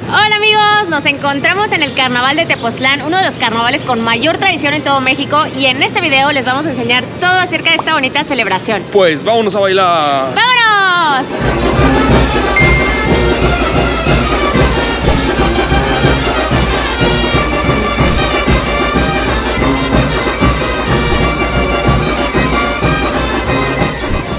Hola amigos, nos encontramos en el Carnaval de Tepoztlán, uno de los carnavales con mayor tradición en todo México, y en este video les vamos a enseñar todo acerca de esta bonita celebración. Pues vámonos a bailar. ¡Vámonos!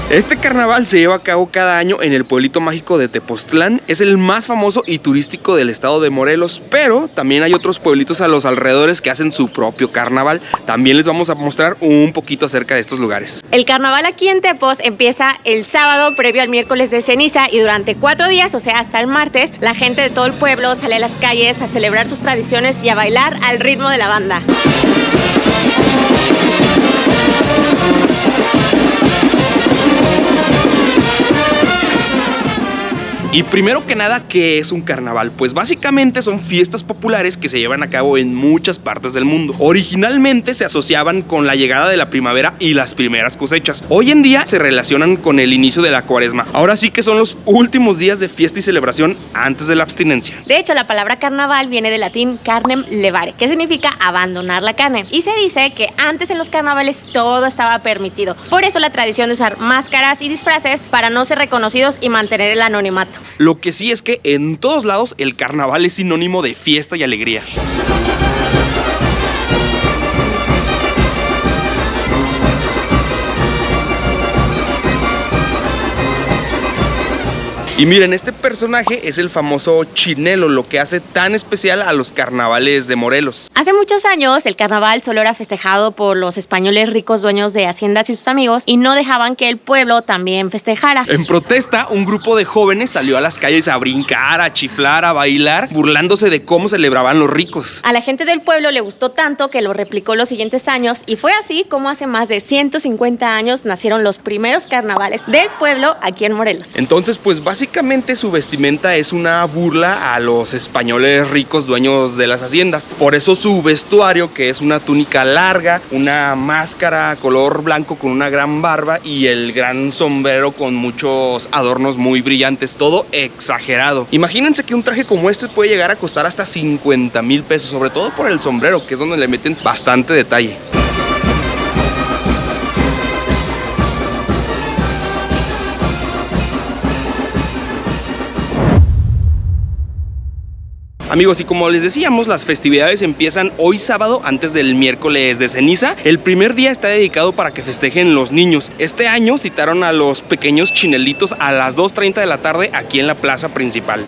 Este carnaval se lleva a cabo cada año en el pueblito mágico de Tepoztlán. Es el más famoso y turístico del estado de Morelos, pero también hay otros pueblitos a los alrededores que hacen su propio carnaval. También les vamos a mostrar un poquito acerca de estos lugares. El carnaval aquí en Tepos empieza el sábado previo al miércoles de ceniza, y durante 4 días, o sea hasta el martes, la gente de todo el pueblo sale a las calles a celebrar sus tradiciones y a bailar al ritmo de la banda. Y primero que nada, ¿qué es un carnaval? Pues básicamente son fiestas populares que se llevan a cabo en muchas partes del mundo. Originalmente se asociaban con la llegada de la primavera y las primeras cosechas. Hoy en día se relacionan con el inicio de la cuaresma. Ahora sí que son los últimos días de fiesta y celebración antes de la abstinencia. De hecho, la palabra carnaval viene del latín carnem levare, que significa abandonar la carne. Y se dice que antes en los carnavales todo estaba permitido. Por eso la tradición de usar máscaras y disfraces para no ser reconocidos y mantener el anonimato. Lo que sí es que en todos lados el carnaval es sinónimo de fiesta y alegría. Y miren, este personaje es el famoso Chinelo, lo que hace tan especial a los carnavales de Morelos. Hace muchos años el carnaval solo era festejado por los españoles ricos dueños de haciendas y sus amigos, y no dejaban que el pueblo también festejara. En protesta, un grupo de jóvenes salió a las calles a brincar, a chiflar, a bailar, burlándose de cómo celebraban los ricos. A la gente del pueblo le gustó tanto que lo replicó los siguientes años, y fue así como hace más de 150 años nacieron los primeros carnavales del pueblo aquí en Morelos. Entonces, pues básicamente su vestimenta es una burla a los españoles ricos dueños de las haciendas. Por eso su vestuario, que es una túnica larga, una máscara color blanco con una gran barba y el gran sombrero con muchos adornos muy brillantes, todo exagerado. Imagínense que un traje como este puede llegar a costar hasta 50,000 pesos, sobre todo por el sombrero, que es donde le meten bastante detalle. Amigos, y como les decíamos, las festividades empiezan hoy sábado antes del miércoles de ceniza. El primer día está dedicado para que festejen los niños. Este año citaron a los pequeños chinelitos a las 2:30 de la tarde aquí en la plaza principal.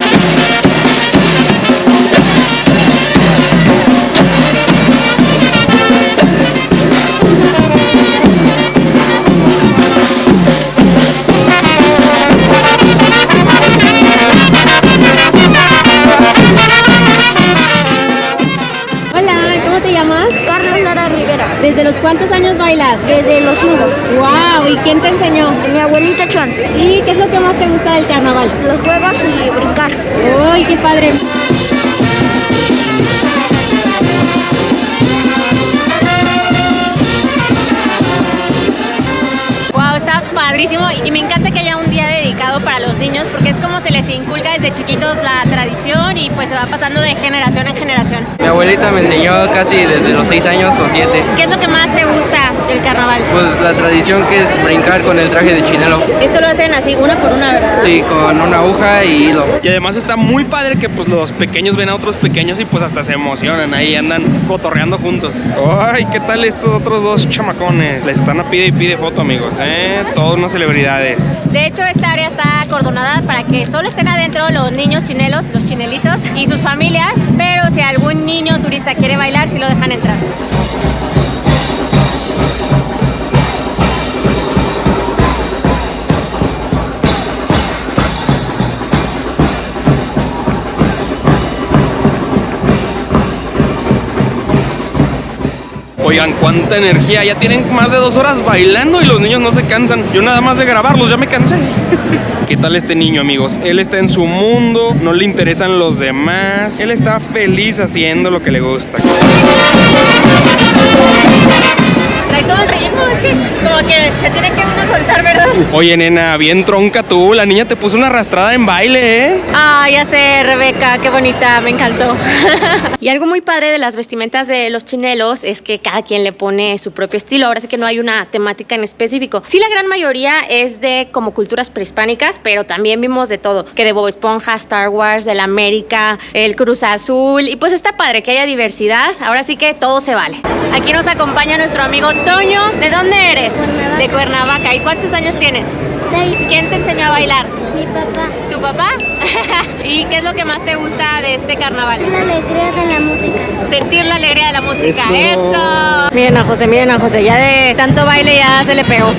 ¿Desde los cuántos años bailas? Desde los 5. ¡Wow! ¿Y quién te enseñó? Mi abuelita Chon. ¿Y qué es lo que más te gusta del carnaval? Los juegos y brincar. ¡Uy, qué padre! Wow, está padrísimo, y me encanta que haya un día dedicado para los niños, porque es como se les inculca desde chiquitos la tradición y pues se va pasando de generación en generación. Mi abuelita me enseñó casi desde los 6 años o 7. ¿Qué es lo que más te gusta del carnaval? Pues la tradición que es brincar con el traje de chinelo. Esto lo hacen así, una por una, ¿verdad? Sí, con una aguja y hilo. Y además está muy padre que pues los pequeños ven a otros pequeños y pues hasta se emocionan, ahí andan cotorreando juntos. Ay, ¿qué tal estos otros dos chamacones? Les están a pide y pide foto, amigos, todos unas celebridades. De hecho, esta área está acordonada para que solo estén adentro los niños chinelos, los chinelitos y sus familias, pero si algún niño turista quiere bailar, sí lo dejan entrar. Oigan, cuánta energía, ya tienen más de 2 horas bailando y los niños no se cansan. Yo nada más de grabarlos ya me cansé. ¿Qué tal este niño, amigos? Él está en su mundo, no le interesan los demás. Él está feliz haciendo lo que le gusta. trae todo el ritmo, es que como que se tiene que uno soltar, ¿verdad? Oye, nena, bien tronca tú. La niña te puso una arrastrada en baile, ¿eh? Ah, ya sé, Rebeca, qué bonita, me encantó. Y algo muy padre de las vestimentas de los chinelos es que cada quien le pone su propio estilo. Ahora sí que no hay una temática en específico. Sí, la gran mayoría es de como culturas prehispánicas, pero también vimos de todo. Que de Bob Esponja, Star Wars, del América, el Cruz Azul. Y pues está padre que haya diversidad. Ahora sí que todo se vale. Aquí nos acompaña nuestro amigo Toño. ¿De dónde eres? Cuernavaca. De Cuernavaca. ¿Y cuántos años tienes? 6. ¿Quién te enseñó a bailar? Mi papá. ¿Tu papá? ¿Y qué es lo que más te gusta de este carnaval? La alegría de la música. Sentir la alegría de la música. Eso. ¡Eso! Miren a José, ya de tanto baile ya se le pegó.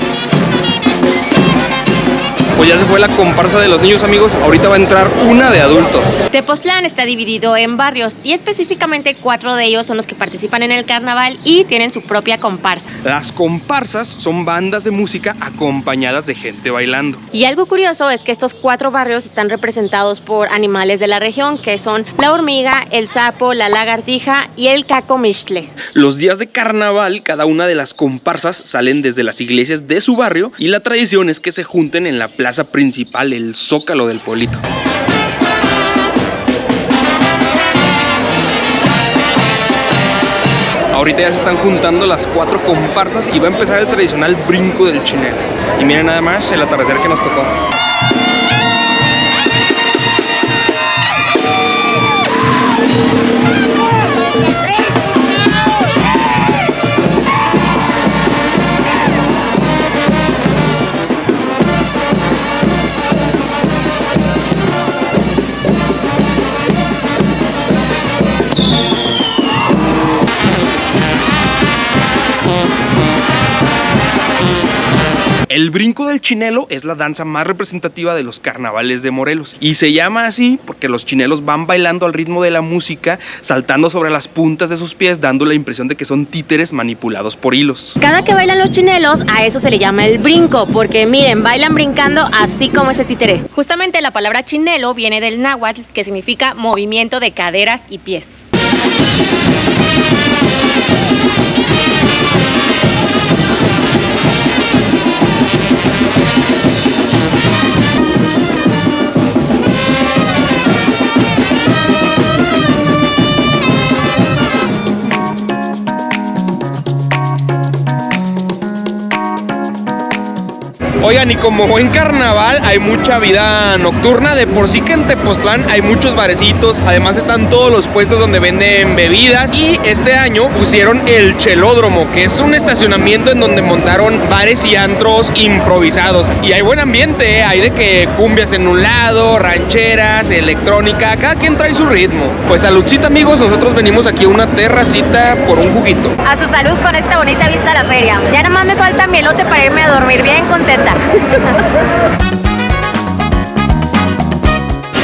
Pues ya se fue la comparsa de los niños, amigos. Ahorita va a entrar una de adultos. Tepoztlán está dividido en barrios y específicamente 4 de ellos son los que participan en el carnaval y tienen su propia comparsa. Las comparsas son bandas de música acompañadas de gente bailando. Y algo curioso es que estos 4 barrios están representados por animales de la región, que son la hormiga, el sapo, la lagartija y el cacomixtle. Los días de carnaval, cada una de las comparsas salen desde las iglesias de su barrio y la tradición es que se junten en la plaza principal, el zócalo del pueblito. Ahorita ya se están juntando las 4 comparsas y va a empezar el tradicional brinco del chinelo. Y miren nada más el atardecer que nos tocó. El brinco del chinelo es la danza más representativa de los carnavales de Morelos y se llama así porque los chinelos van bailando al ritmo de la música, saltando sobre las puntas de sus pies, dando la impresión de que son títeres manipulados por hilos. Cada que bailan los chinelos, a eso se le llama el brinco, porque miren, bailan brincando así como ese títere. Justamente la palabra chinelo viene del náhuatl, que significa movimiento de caderas y pies. Oigan, y como buen carnaval hay mucha vida nocturna, de por sí que en Tepoztlán hay muchos barecitos, además están todos los puestos donde venden bebidas y este año pusieron el Chelódromo, que es un estacionamiento en donde montaron bares y antros improvisados y hay buen ambiente, ¿eh? Hay de que cumbias en un lado, rancheras, electrónica, cada quien trae su ritmo. Pues saludcita, amigos, nosotros venimos aquí a una terracita por un juguito. A su salud con esta bonita vista a la feria. Ya nada más me falta mi elote para irme a dormir bien contenta.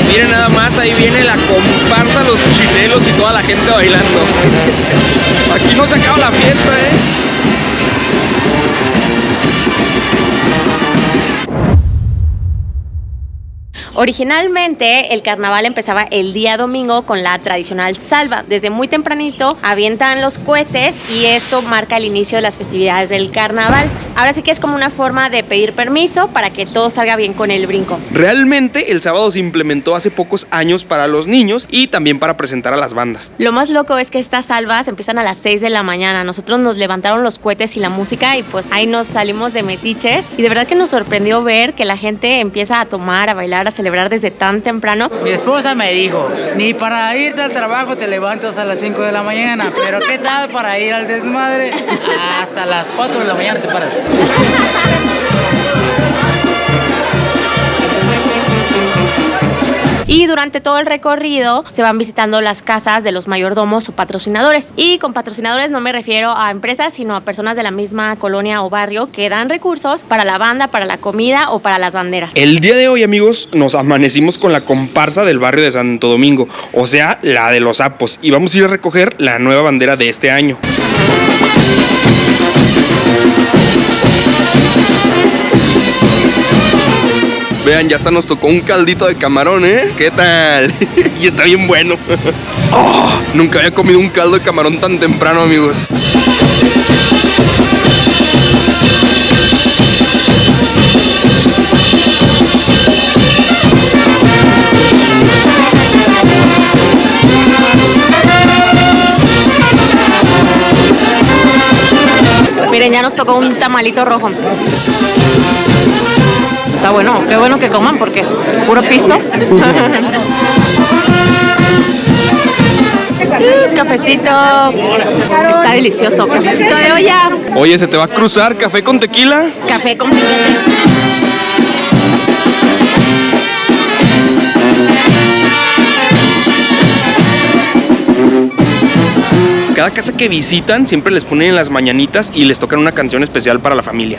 Miren nada más, ahí viene la comparsa, los chinelos y toda la gente bailando. Aquí no se acaba la fiesta, Originalmente el carnaval empezaba el día domingo con la tradicional salva. Desde muy tempranito avientan los cohetes y esto marca el inicio de las festividades del carnaval. Ahora sí que es como una forma de pedir permiso para que todo salga bien con el brinco. Realmente el sábado se implementó hace pocos años para los niños y también para presentar a las bandas. Lo más loco es que estas salvas empiezan a las 6 de la mañana. Nosotros nos levantaron los cohetes y la música y pues ahí nos salimos de metiches. Y de verdad que nos sorprendió ver que la gente empieza a tomar, a bailar, a celebrar desde tan temprano. Mi esposa me dijo, ni para irte al trabajo te levantas a las 5 de la mañana, pero ¿qué tal para ir al desmadre? Hasta las 4 de la mañana te paras. Y durante todo el recorrido se van visitando las casas de los mayordomos o patrocinadores. Y con patrocinadores no me refiero a empresas, sino a personas de la misma colonia o barrio que dan recursos para la banda, para la comida o para las banderas. El día de hoy, amigos, nos amanecimos con la comparsa del barrio de Santo Domingo, o sea, la de los sapos, y vamos a ir a recoger la nueva bandera de este año. Vean, ya hasta nos tocó un caldito de camarón, ¿eh? ¿Qué tal? Y está bien bueno. Oh, nunca había comido un caldo de camarón tan temprano, amigos. Miren, ya nos tocó un tamalito rojo. Está bueno, qué bueno que coman porque puro pisto. Cafecito. Está delicioso, cafecito de olla. Oye, ¿se te va a cruzar café con tequila? Café con piquete. Cada casa que visitan siempre les ponen en las mañanitas y les tocan una canción especial para la familia.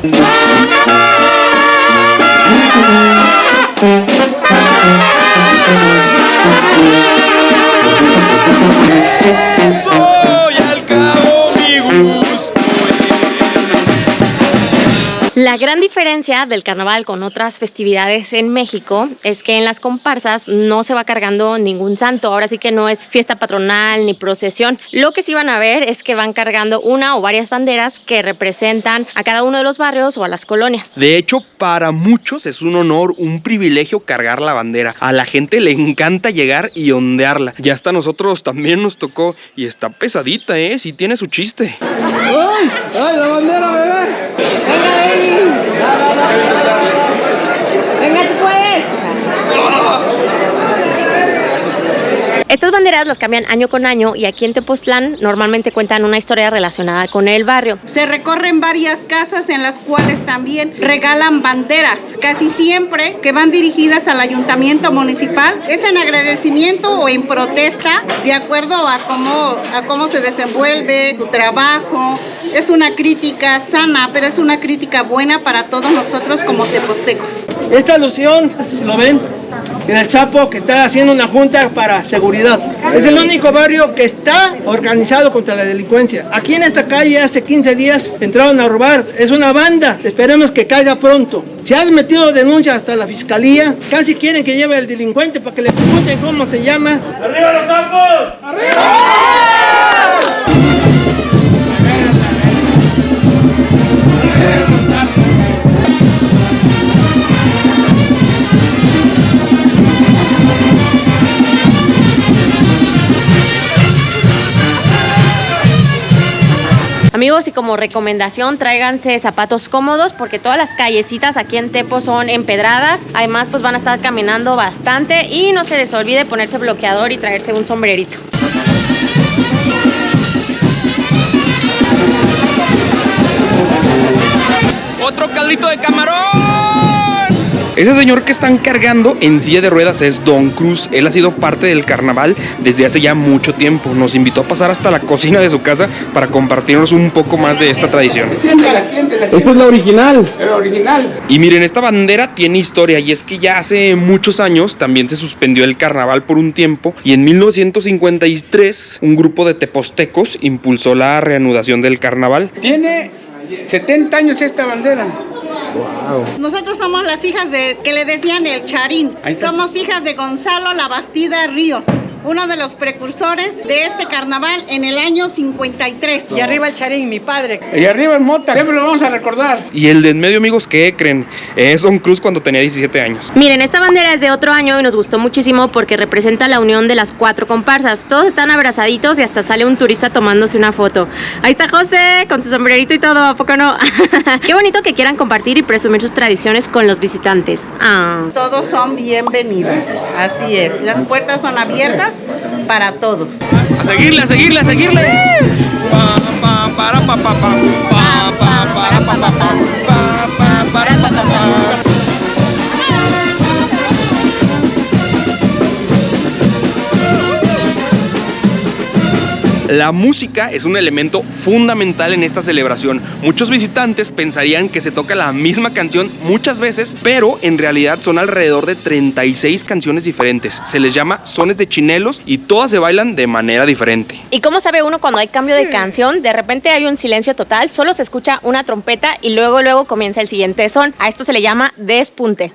Soy al cabo mi gusto. La gran diferencia del carnaval con otras festividades en México es que en las comparsas no se va cargando ningún santo. Ahora sí que no es fiesta patronal ni procesión. Lo que sí van a ver es que van cargando una o varias banderas que representan a cada uno de los barrios o a las colonias. De hecho, para muchos es un honor, un privilegio cargar la bandera. A la gente le encanta llegar y ondearla. Ya hasta a nosotros también nos tocó y está pesadita, sí tiene su chiste. ¡Ay! ¡Ay, la bandera, bebé! Venga, baby. Venga, tú puedes. Estas banderas las cambian año con año y aquí en Tepoztlán normalmente cuentan una historia relacionada con el barrio. Se recorren varias casas en las cuales también regalan banderas, casi siempre que van dirigidas al ayuntamiento municipal. Es en agradecimiento o en protesta, de acuerdo a cómo se desenvuelve tu trabajo. Es una crítica sana, pero es una crítica buena para todos nosotros como tepoztecos. Esta alusión, ¿lo ven? En el Chapo, que está haciendo una junta para seguridad. Es el único barrio que está organizado contra la delincuencia. Aquí en esta calle hace 15 días entraron a robar. Es una banda. Esperemos que caiga pronto. Se han metido denuncias hasta la fiscalía. Casi quieren que lleve al delincuente para que le pregunten cómo se llama. ¡Arriba los Chapos! ¡Arriba! Amigos, y como recomendación, tráiganse zapatos cómodos porque todas las callecitas aquí en Tepo son empedradas. Además, pues van a estar caminando bastante y no se les olvide ponerse bloqueador y traerse un sombrerito. ¡Otro caldito de camarón! Ese señor que están cargando en silla de ruedas es Don Cruz. Él ha sido parte del carnaval desde hace ya mucho tiempo. Nos invitó a pasar hasta la cocina de su casa para compartirnos un poco más de esta tradición. Esta es la original. La original. Y miren, esta bandera tiene historia y es que ya hace muchos años también se suspendió el carnaval por un tiempo y en 1953 un grupo de tepoztecos impulsó la reanudación del carnaval. Tiene 70 años esta bandera. Wow. Nosotros somos las hijas de, que le decían el Charín. Somos hijas de Gonzalo Labastida Ríos, uno de los precursores de este carnaval en el año 53. Y arriba el Charín, mi padre. Y arriba el Mota, siempre lo vamos a recordar. Y el de en medio, amigos, ¿qué creen? Es Don Cruz cuando tenía 17 años. Miren, esta bandera es de otro año y nos gustó muchísimo porque representa la unión de las 4 comparsas. Todos están abrazaditos y hasta sale un turista tomándose una foto. Ahí está José con su sombrerito y todo, ¿a poco no? Qué bonito que quieran compartir y presumir sus tradiciones con los visitantes. Todos son bienvenidos, así es. Las puertas son abiertas para todos. A seguirle, a seguirle, a seguirle. Pa, pa, para, pa, pa, pa, pa, pa, para, pa, pa, pa, pa, para, pa, pa, pa. La música es un elemento fundamental en esta celebración. Muchos visitantes pensarían que se toca la misma canción muchas veces, pero en realidad son alrededor de 36 canciones diferentes. Se les llama sones de chinelos y todas se bailan de manera diferente. ¿Y cómo sabe uno cuando hay cambio de canción? De repente hay un silencio total, solo se escucha una trompeta y luego comienza el siguiente son. A esto se le llama despunte.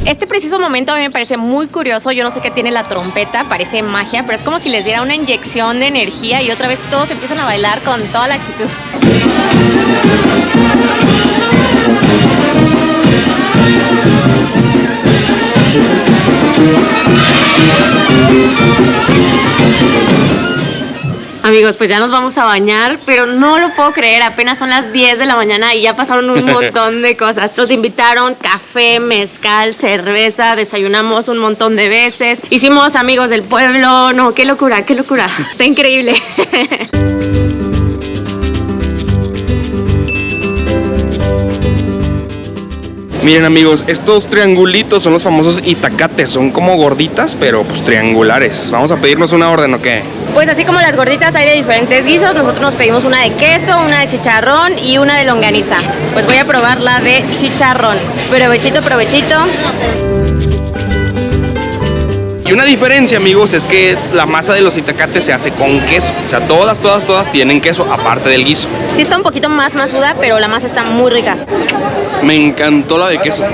Este preciso momento a mí me parece muy curioso. Yo no sé qué tiene la trompeta, parece magia, pero es como si les diera una inyección de energía y otra vez todos empiezan a bailar con toda la actitud. Amigos, pues ya nos vamos a bañar, pero no lo puedo creer, apenas son las 10 de la mañana y ya pasaron un montón de cosas. Nos invitaron café, mezcal, cerveza, desayunamos un montón de veces, hicimos amigos del pueblo, no, qué locura, está increíble. Miren amigos, estos triangulitos son los famosos itacates, son como gorditas, pero pues triangulares. Vamos a pedirnos una orden, ¿o qué? Pues así como las gorditas hay de diferentes guisos, nosotros nos pedimos una de queso, una de chicharrón y una de longaniza. Pues voy a probar la de chicharrón. Provechito, provechito. Y una diferencia, amigos, es que la masa de los itacates se hace con queso. O sea, todas tienen queso, aparte del guiso. Sí está un poquito más masuda, pero la masa está muy rica. Me encantó la de queso.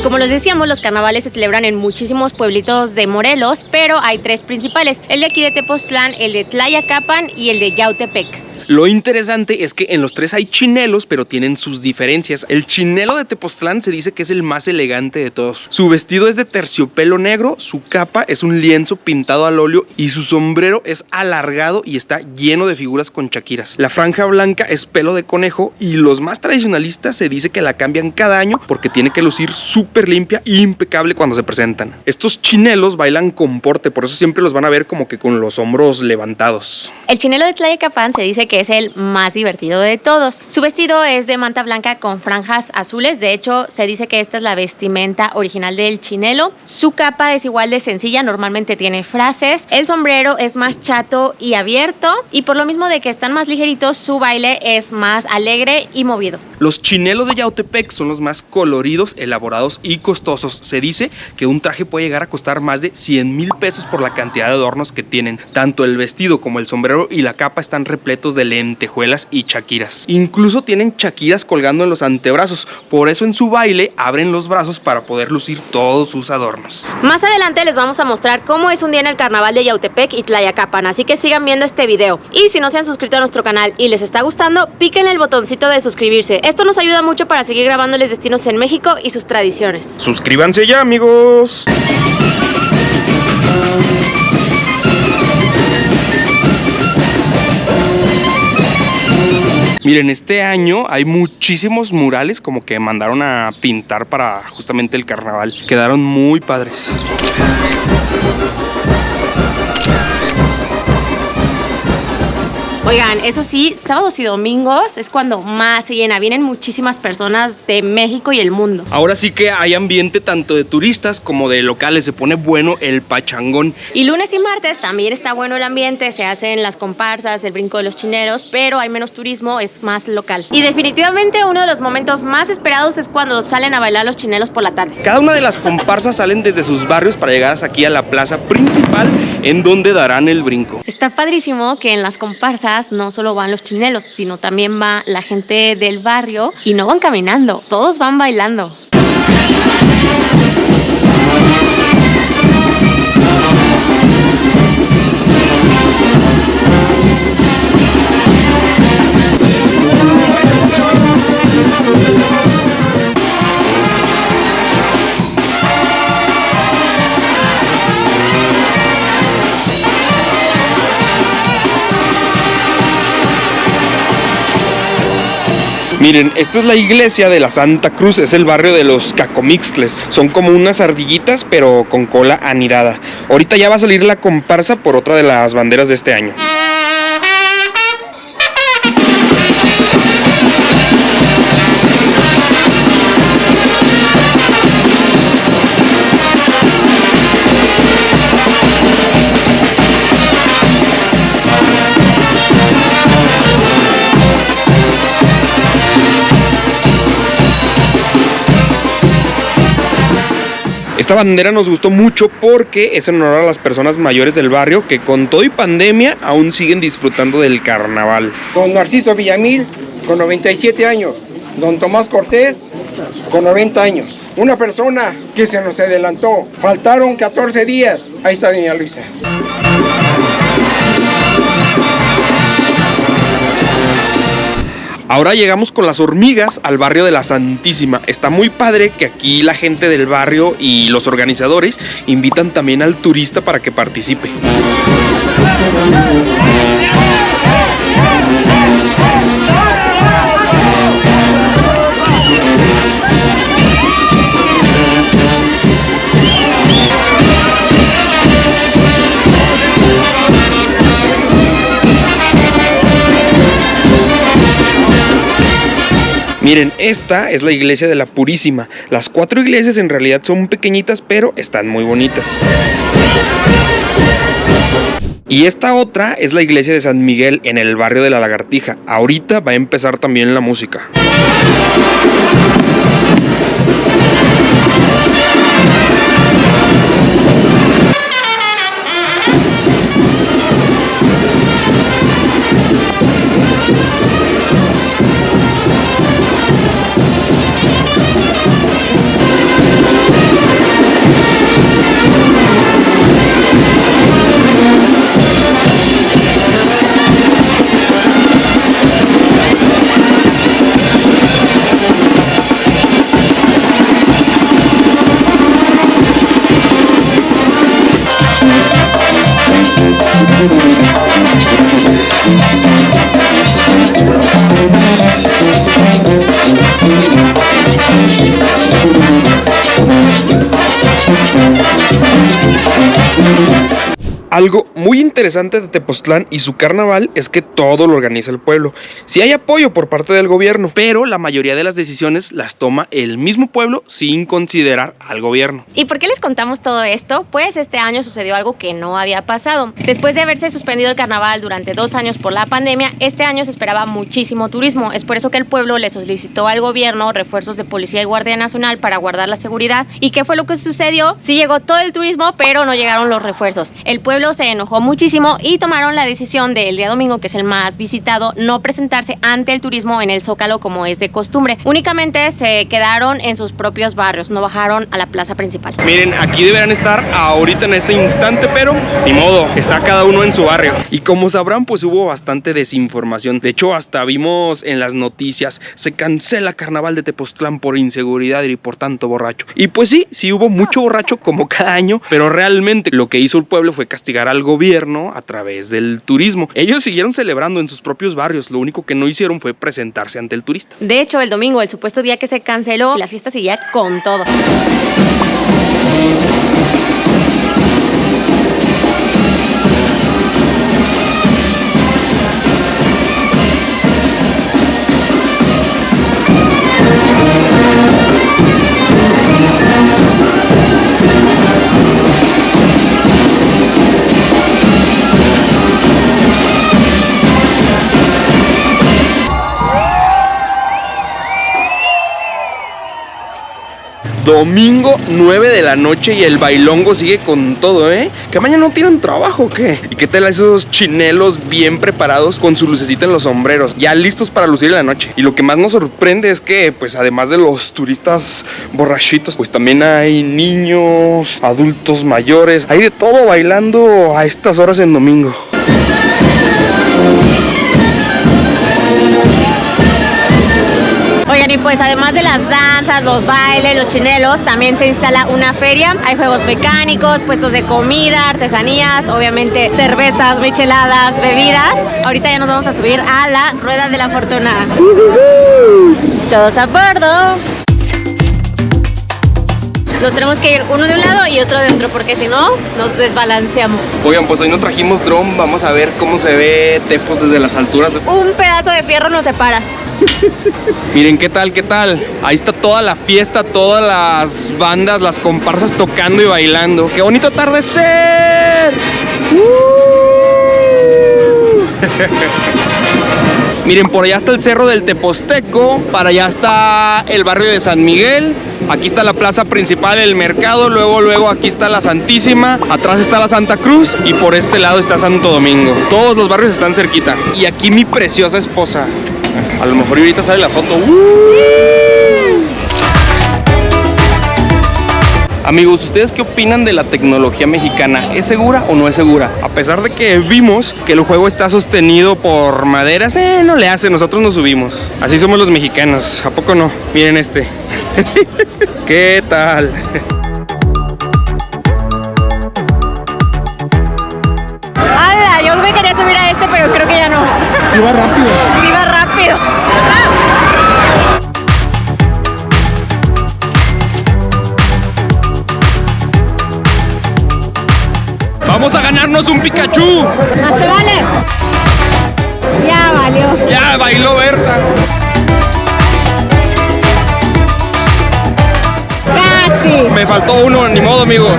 Como les decíamos, los carnavales se celebran en muchísimos pueblitos de Morelos, pero hay 3 principales: el de aquí de Tepoztlán, el de Tlayacapan y el de Yautepec. Lo interesante es que en los 3 hay chinelos, pero tienen sus diferencias. El chinelo de Tepoztlán se dice que es el más elegante de todos. Su vestido es de terciopelo negro, su capa es un lienzo pintado al óleo y su sombrero es alargado y está lleno de figuras con chaquiras. La franja blanca es pelo de conejo y los más tradicionalistas se dice que la cambian cada año porque tiene que lucir súper limpia e impecable cuando se presentan. Estos chinelos bailan con porte, por eso siempre los van a ver como que con los hombros levantados. El chinelo de Tlayacapan se dice que es el más divertido de todos. Su vestido es de manta blanca con franjas azules. De hecho, se dice que esta es la vestimenta original del chinelo. Su capa es igual de sencilla, normalmente tiene frases. El sombrero es más chato y abierto. Y por lo mismo de que están más ligeritos, su baile es más alegre y movido. Los chinelos de Yautepec son los más coloridos, elaborados y costosos. Se dice que un traje puede llegar a costar más de 100,000 pesos por la cantidad de adornos que tienen. Tanto el vestido como el sombrero y la capa están repletos de lentejuelas y chaquiras. Incluso tienen chaquiras colgando en los antebrazos. Por eso en su baile abren los brazos para poder lucir todos sus adornos. Más adelante les vamos a mostrar cómo es un día en el carnaval de Yautepec y Tlayacapan. Así que sigan viendo este video. Y si no se han suscrito a nuestro canal y les está gustando, piquen el botoncito de suscribirse. Esto nos ayuda mucho para seguir grabándoles destinos en México y sus tradiciones. Suscríbanse ya, amigos. Miren, este año hay muchísimos murales como que mandaron a pintar para justamente el carnaval. Quedaron muy padres. Oigan, eso sí, sábados y domingos es cuando más se llena. Vienen muchísimas personas de México y el mundo. Ahora sí que hay ambiente tanto de turistas como de locales. Se pone bueno el pachangón. Y lunes y martes también está bueno el ambiente. Se hacen las comparsas, el brinco de los chineros, pero hay menos turismo, es más local. Y definitivamente uno de los momentos más esperados es cuando salen a bailar los chinelos por la tarde. Cada una de las comparsas salen desde sus barrios para llegar hasta aquí a la plaza principal, en donde darán el brinco. Está padrísimo que en las comparsas no solo van los chinelos, sino también va la gente del barrio y no van caminando, todos van bailando. Miren, esta es la iglesia de la Santa Cruz, es el barrio de los cacomixtles. Son como unas ardillitas, pero con cola anidada. Ahorita ya va a salir la comparsa por otra de las banderas de este año. Esta bandera nos gustó mucho porque es en honor a las personas mayores del barrio que con todo y pandemia aún siguen disfrutando del carnaval. Don Narciso Villamil, con 97 años. Don Tomás Cortés, con 90 años. Una persona que se nos adelantó. Faltaron 14 días. Ahí está doña Luisa. Ahora llegamos con las hormigas al barrio de la Santísima. Está muy padre que aquí la gente del barrio y los organizadores invitan también al turista para que participe. Miren, esta es la iglesia de la Purísima. Las 4 iglesias en realidad son pequeñitas, pero están muy bonitas. Y esta otra es la iglesia de San Miguel en el barrio de la Lagartija. Ahorita va a empezar también la música. Algo muy interesante de Tepoztlán y su carnaval es que todo lo organiza el pueblo. Sí hay apoyo por parte del gobierno, pero la mayoría de las decisiones las toma el mismo pueblo sin considerar al gobierno. ¿Y por qué les contamos todo esto? Pues este año sucedió algo que no había pasado. Después de haberse suspendido el carnaval durante 2 años por la pandemia, este año se esperaba muchísimo turismo. Es por eso que el pueblo le solicitó al gobierno refuerzos de policía y guardia nacional para guardar la seguridad. ¿Y qué fue lo que sucedió? Sí llegó todo el turismo, pero no llegaron los refuerzos. El pueblo se enojó muchísimo y tomaron la decisión del día domingo, que es el más visitado, no presentarse ante el turismo en el Zócalo como es de costumbre. Únicamente se quedaron en sus propios barrios, no bajaron a la plaza principal. Miren, aquí deberán estar ahorita en este instante, pero ni modo, está cada uno en su barrio. Y como sabrán, pues hubo bastante desinformación. De hecho, hasta vimos en las noticias, se cancela carnaval de Tepoztlán por inseguridad y por tanto borracho. Y pues sí hubo mucho borracho como cada año, pero realmente lo que hizo el pueblo fue castigar al gobierno a través del turismo. Ellos siguieron celebrando en sus propios barrios, lo único que no hicieron fue presentarse ante el turista. De hecho, el domingo, el supuesto día que se canceló, la fiesta seguía con todo. Domingo 9 de la noche y el bailongo sigue con todo, ¿eh? ¿Que mañana no tienen trabajo o qué? ¿Y qué tal esos chinelos bien preparados con su lucecita en los sombreros, ya listos para lucir en la noche? Y lo que más nos sorprende es que, pues además de los turistas borrachitos, pues también hay niños, adultos mayores, hay de todo bailando a estas horas en domingo. Oigan, y pues además de las danzas, los bailes, los chinelos, también se instala una feria. Hay juegos mecánicos, puestos de comida, artesanías, obviamente cervezas, micheladas, bebidas. Ahorita ya nos vamos a subir a la Rueda de la Fortuna. Todos a bordo. Nos tenemos que ir uno de un lado y otro de otro, porque si no, nos desbalanceamos. Oigan, pues hoy no trajimos dron, vamos a ver cómo se ve Tepos desde las alturas. Un pedazo de fierro nos separa. Miren, ¿qué tal? Ahí está toda la fiesta, todas las bandas, las comparsas tocando y bailando. ¡Qué bonito atardecer! Miren, por allá está el cerro del Teposteco, para allá está el barrio de San Miguel, aquí está la plaza principal, el mercado, luego aquí está la Santísima, atrás está la Santa Cruz y por este lado está Santo Domingo. Todos los barrios están cerquita. Y aquí mi preciosa esposa. A lo mejor ahorita sale la foto. Amigos, ¿ustedes qué opinan de la tecnología mexicana? ¿Es segura o no es segura? A pesar de que vimos que el juego está sostenido por maderas, no le hace, nosotros nos subimos. Así somos los mexicanos, ¿a poco no? Miren este. ¿Qué tal? ¡Hala! Yo me quería subir a este, pero creo que ya no. Sí va rápido. Sí va rápido. ¡Vamos a ganarnos un Pikachu! Más te vale. Ya valió. Ya bailó Berta. Casi. Me faltó uno, ni modo, amigos.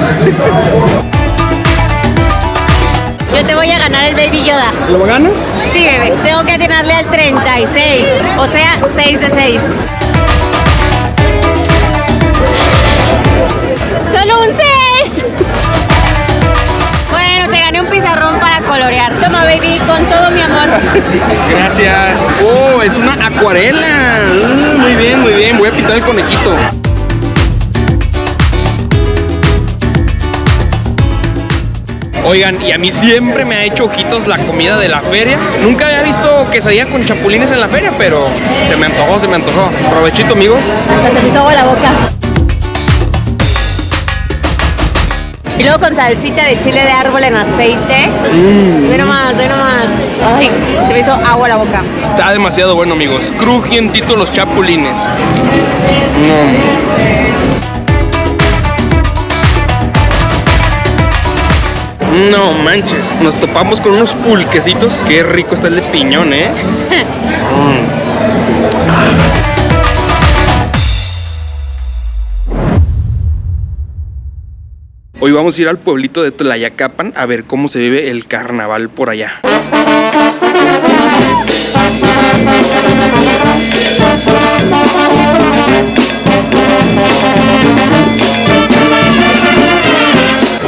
Yo te voy a ganar el Baby Yoda. ¿Lo ganas? Sí, bebé. Tengo que atinarle al 36. O sea, 6 de 6. ¡Solo un 6! Bueno, te gané un pizarrón para colorear. Toma, baby, con todo mi amor. Gracias. Oh, es una acuarela. Muy bien, muy bien. Voy a pintar el conejito. Oigan, y a mí siempre me ha hecho ojitos la comida de la feria. Nunca había visto quesadilla con chapulines en la feria, pero se me antojó, se me antojó. Provechito, amigos. Hasta se me hizo agua la boca. Y luego con salsita de chile de árbol en aceite. Ve nomás, ve nomás. Ay, se me hizo agua la boca. Está demasiado bueno, amigos. Crujientito los chapulines. No manches, nos topamos con unos pulquecitos. Qué rico está el de piñón, ¿eh? Hoy vamos a ir al pueblito de Tlayacapan a ver cómo se vive el carnaval por allá.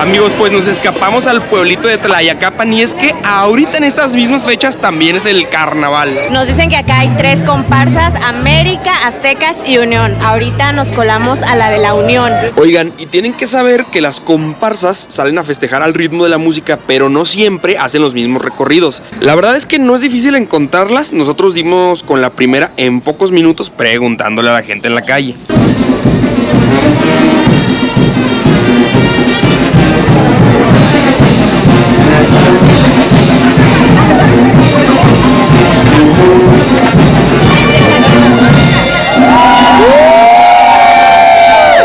Amigos, pues nos escapamos al pueblito de Tlayacapan y es que ahorita en estas mismas fechas también es el carnaval. Nos dicen que acá hay 3 comparsas, América, Aztecas y Unión. Ahorita nos colamos a la de la Unión. Oigan, y tienen que saber que las comparsas salen a festejar al ritmo de la música, pero no siempre hacen los mismos recorridos. La verdad es que no es difícil encontrarlas. Nosotros dimos con la primera en pocos minutos preguntándole a la gente en la calle.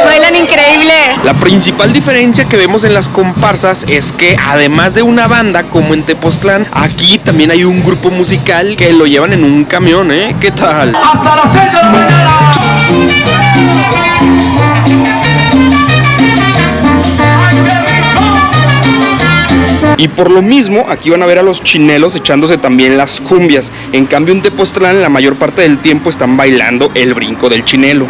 Bailan increíble. La principal diferencia que vemos en las comparsas es que además de una banda como en Tepoztlán, aquí también hay un grupo musical que lo llevan en un camión, ¿eh? ¿Qué tal? ¡Hasta las 6 de la mañana! Y por lo mismo, aquí van a ver a los chinelos echándose también las cumbias. En cambio, en Tepoztlán, la mayor parte del tiempo están bailando el brinco del chinelo.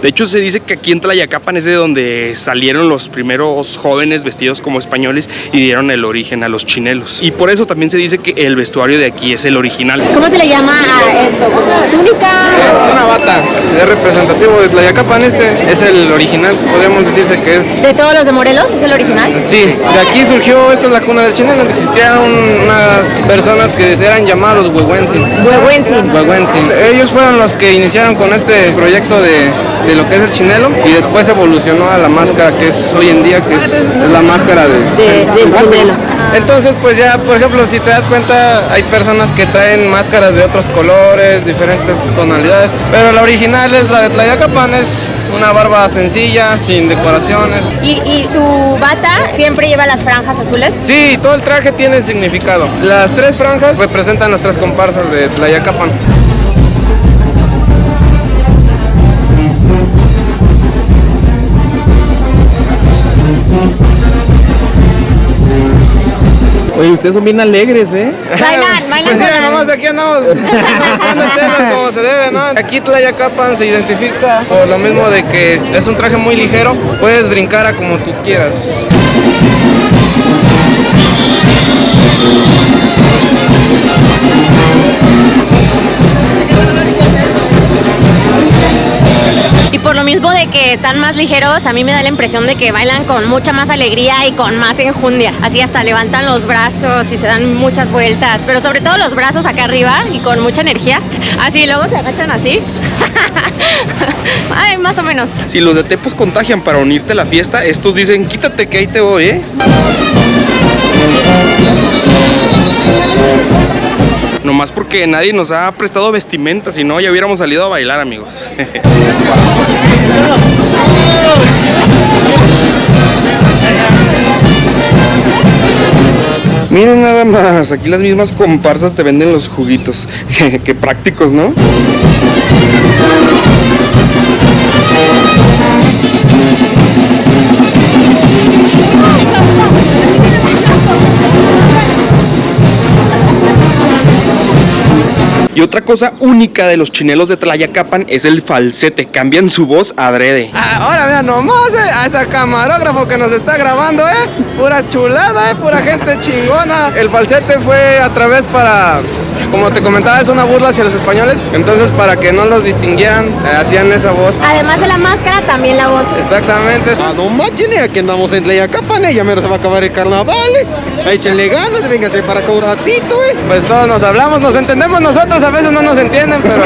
De hecho, se dice que aquí en Tlayacapan es de donde salieron los primeros jóvenes vestidos como españoles y dieron el origen a los chinelos. Y por eso también se dice que el vestuario de aquí es el original. ¿Cómo se le llama a esto? ¿Como túnica? Es una bata, es representativo de Tlayacapan, este es el original, podríamos decirse que es... ¿De todos los de Morelos? ¿Es el original? Sí, de aquí surgió, esta es la cuna del chinelo, existían unas personas que eran llamados Huehuentzin. Huehuentzin. Ellos fueron los que iniciaron con este proyecto de lo que es el chinelo y después evolucionó a la máscara que es hoy en día, que es la máscara del chinelo. Entonces pues ya, por ejemplo, si te das cuenta, hay personas que traen máscaras de otros colores, diferentes tonalidades, pero la original es la de Tlayacapan, es una barba sencilla, sin decoraciones. ¿Y su bata siempre lleva las franjas azules? Sí, todo el traje tiene significado. Las 3 franjas representan las 3 comparsas de Tlayacapan. Oye, ustedes son bien alegres, ¿eh? Bailan Pues sí, sola. nomás aquí andamos echando chelas como se debe, ¿no? Aquí Tlayacapan se identifica por lo mismo de que es un traje muy ligero, puedes brincar a como tú quieras. lo mismo de que están más ligeros, a mí me da la impresión de que bailan con mucha más alegría y con más enjundia. Así hasta levantan los brazos y se dan muchas vueltas, pero sobre todo los brazos acá arriba y con mucha energía. Así, luego se agachan así. Ay, más o menos. Si los de Tepos contagian para unirte a la fiesta, estos dicen, quítate que ahí te voy, ¿eh? Nomás porque nadie nos ha prestado vestimenta, si no ya hubiéramos salido a bailar, amigos. Miren nada más, aquí las mismas comparsas te venden los juguitos. Qué prácticos, ¿no? Y otra cosa única de los chinelos de Tlayacapan es el falsete, cambian su voz adrede. Ahora vean nomás, a ese camarógrafo que nos está grabando, pura chulada, pura gente chingona. El falsete fue a través para, como te comentaba, es una burla hacia los españoles, entonces para que no los distinguieran, hacían esa voz. Además de la máscara, también la voz. Exactamente. No manchen, aquí andamos en Tlayacapan, ya menos se va a acabar el carnaval, échenle ganas, véngase para acá un ratito, Pues todos nos hablamos, nos entendemos nosotros, a veces no nos entienden, pero...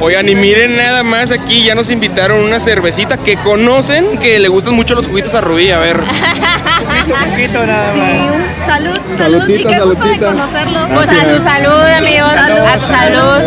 Oigan, y miren nada más, aquí ya nos invitaron una cervecita que conocen, que le gustan mucho los juguitos a Rubí, a ver. Un poquito nada más. Salud, Saludcita, y qué gusto de saludcita. conocerlo. Pues a su salud, amigos, a su salud.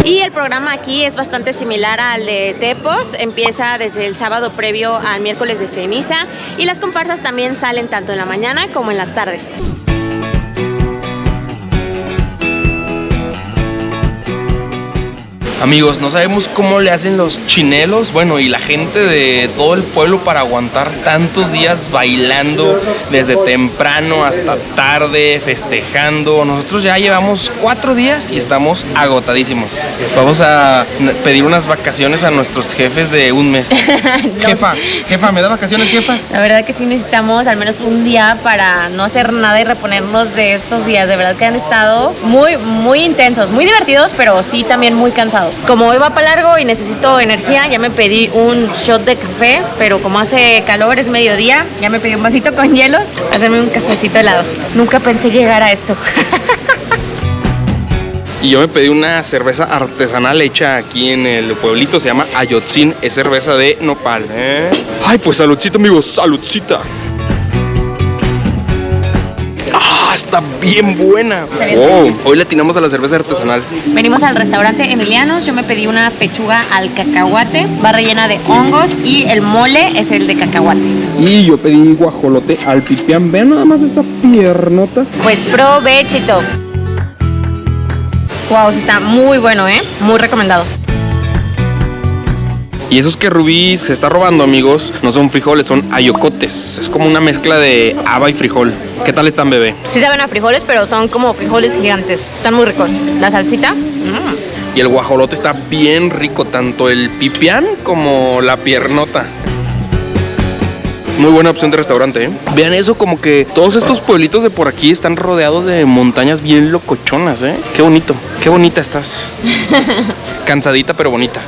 Y el programa aquí es bastante similar al de Tepos, empieza desde el sábado previo al miércoles de ceniza y las comparsas también salen tanto en la mañana como en las tardes. Amigos, no sabemos cómo le hacen los chinelos, bueno, y la gente de todo el pueblo para aguantar tantos días bailando desde temprano hasta tarde, festejando. Nosotros ya llevamos 4 días y estamos agotadísimos. Vamos a pedir unas vacaciones a nuestros jefes de un mes. Jefa, ¿me da vacaciones, jefa? La verdad que sí necesitamos al menos un día para no hacer nada y reponernos de estos días. De verdad que han estado muy intensos, muy divertidos, pero sí también muy cansados. Como hoy va para largo y necesito energía, ya me pedí un shot de café, pero como hace calor, es mediodía, ya me pedí un vasito con hielos, hacerme un cafecito helado. Nunca pensé llegar a esto. Y yo me pedí una cerveza artesanal hecha aquí en el pueblito, se llama Ayotzin, es cerveza de nopal. Ay, pues saludcita, amigos, saludcita. Está bien buena. Oh, hoy le atinamos a la cerveza artesanal. Venimos al restaurante Emilianos, yo me pedí una pechuga al cacahuate, va rellena de hongos y el mole es el de cacahuate. Y yo pedí guajolote al pipián. Vean nada más esta piernota. Pues provechito. Wow, sí está muy bueno, muy recomendado. Y esos que Rubí se está robando, amigos, no son frijoles, son ayocotes. Es como una mezcla de haba y frijol. ¿Qué tal están, bebé? Sí saben a frijoles, pero son como frijoles gigantes. Están muy ricos. La salsita. Y el guajolote está bien rico, tanto el pipián como la piernota. Muy buena opción de restaurante, Vean eso, como que todos estos pueblitos de por aquí están rodeados de montañas bien locochonas, Qué bonito, qué bonita estás. Cansadita, pero bonita.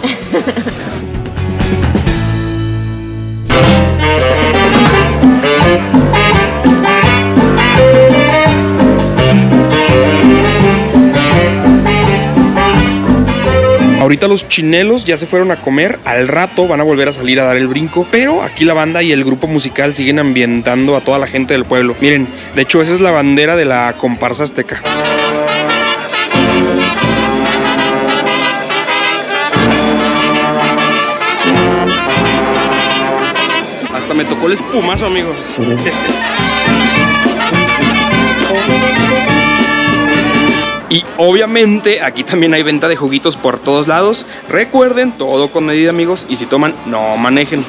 Ahorita los chinelos ya se fueron a comer, al rato van a volver a salir a dar el brinco, pero aquí la banda y el grupo musical siguen ambientando a toda la gente del pueblo. Miren, de hecho esa es la bandera de la comparsa azteca. Hasta me tocó el espumazo, amigos. Y obviamente aquí también hay venta de juguitos por todos lados. Recuerden, todo con medida, amigos, y si toman, no manejen.